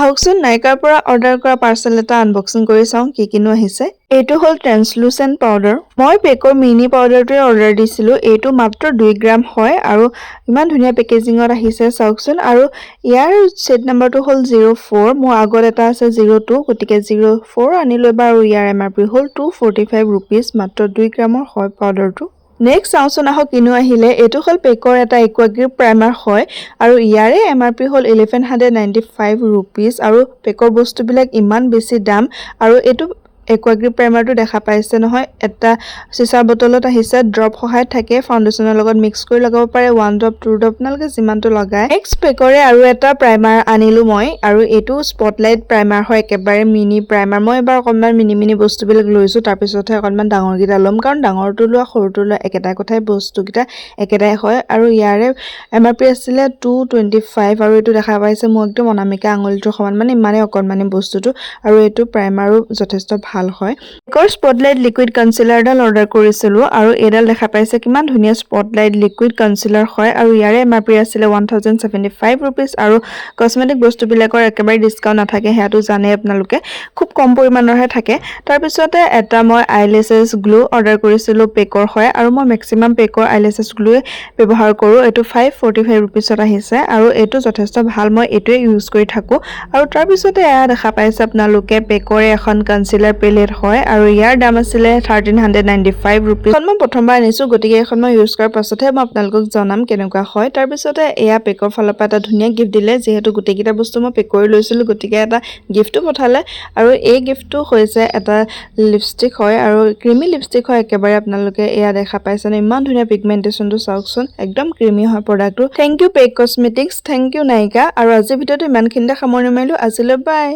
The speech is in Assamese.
আহকচোন নাইকাৰ পৰা অৰ্ডাৰ কৰা পাৰ্চেল এটা আনবক্সিং কৰি চাওঁ কি কিনো আহিছে। এইটো হ'ল ট্ৰেন্সলুচেণ্ট পাউডাৰ। মই পেকৰ মিনি পাউডাৰটোৱে অৰ্ডাৰ দিছিলোঁ। এইটো মাত্ৰ 2 গ্ৰাম হয় আৰু ইমান ধুনীয়া পেকেজিঙত আহিছে চাওকচোন। আৰু ইয়াৰ ছেট নাম্বাৰটো হ'ল 04। মোৰ আগত এটা আছে 02, গতিকে 04 আনিলোঁ এবাৰ আৰু ইয়াৰ MRP হ'ল 245 rupees। মাত্ৰ 2 গ্ৰামৰ হয় পাউডাৰটো। নেক্সট চাওঁচোন আহক কিনো আহিলে। এইটো হ'ল পেকৰ এটা একুৱাগ্ৰিপ প্ৰাইমাৰ হয় আৰু ইয়াৰে MRP হ'ল 1195 rupees আৰু পেকৰ বস্তুবিলাক ইমান বেছি দাম আৰু এইটো একুৱাগ্ৰিপ প্ৰাইমাৰটো দেখা পাইছে নহয়, এটা চিচাৰ বটলত আহিছে, ড্ৰপ সহায়ত থাকে, ফাউণ্ডেশ্যনৰ লগত মিক্স কৰি লগাব পাৰে, 1 ড্ৰপ 2 ড্ৰপ আপোনালোকে যিমানটো লগায়। নেক্সট পেকৰে আৰু এটা প্ৰাইমাৰ আনিলোঁ মই আৰু এইটো স্পটলাইট প্ৰাইমাৰ হয়, একেবাৰে মিনি প্ৰাইমাৰ। মই এবাৰ অকণমান মিনি বস্তুবিলাক লৈছোঁ, তাৰপিছতহে অকণমান ডাঙৰকেইটা ল'ম, কাৰণ ডাঙৰটো লোৱা সৰুটো লোৱা একেটা কথাই, বস্তুকেইটা একেটাই হয়। আৰু ইয়াৰে MRP আছিলে 225 আৰু এইটো দেখা পাইছে মোৰ একদম অনামিকা আঙুলিটোৰ সমান, মানে ইমানেই অকণমানি বস্তুটো আৰু এইটো প্ৰাইমাৰো যথেষ্ট ভাল হয়। পেকৰ স্পটলাইট লিকুইড কনচিলাৰডাল অৰ্ডাৰ কৰিছিলোঁ আৰু এইডাল দেখা পাইছে কিমান ধুনীয়া স্পটলাইট লিকুইড কনচিলাৰ হয় আৰু ইয়াৰে MRP আছিলে 1075 rupees আৰু কসমেটিক বস্তুবিলাকৰ একেবাৰে ডিছকাউণ্ট নাথাকে, সেয়াটো জানে আপোনালোকে, খুব কম পৰিমাণৰহে থাকে। তাৰপিছতে এটা মই আইলেছেছ গ্লু অৰ্ডাৰ কৰিছিলোঁ, পেকৰ হয় আৰু মই মেক্সিমাম পেকৰ আইলেছেছ গ্লুৱে ব্যৱহাৰ কৰোঁ। এইটো 545 rupeesত আহিছে আৰু এইটো যথেষ্ট ভাল, মই এইটোৱে ইউজ কৰি থাকোঁ। আৰু তাৰপিছতে এয়া দেখা পাইছে আপোনালোকে পেকৰে এখন কনচিলাৰ পেলেট হয় আৰু ইয়াৰ দাম আছিলে 1395 rupees। এখন মই প্ৰথমবাৰ আনিছোঁ, গতিকে এখন মই ইউজ কৰাৰ পাছতহে মই আপোনালোকক জনাম কেনেকুৱা হয়। তাৰপিছতে এয়া পেকৰ ফালৰ পৰা এটা ধুনীয়া গিফ্ট দিলে, যিহেতু গোটেইকেইটা বস্তু মই পেক কৰি লৈছিলোঁ, গতিকে এটা গিফ্টো পঠালে আৰু এই গিফ্টটো হৈছে এটা লিপষ্টিক হয় আৰু ক্ৰিমি লিপষ্টিক হয় একেবাৰে। আপোনালোকে এয়া দেখা পাইছেনে, ইমান ধুনীয়া পিগমেণ্টেশ্যনটো চাওকচোন, একদম ক্ৰিমি হয় প্ৰডাক্টটো। Thank you Pac cosmetics, thank you Nykaa. আৰু আজিৰ ভিডিঅ'টো ইমানখিনিতে সামৰণি মাৰিলোঁ, আজিলৈ বাই।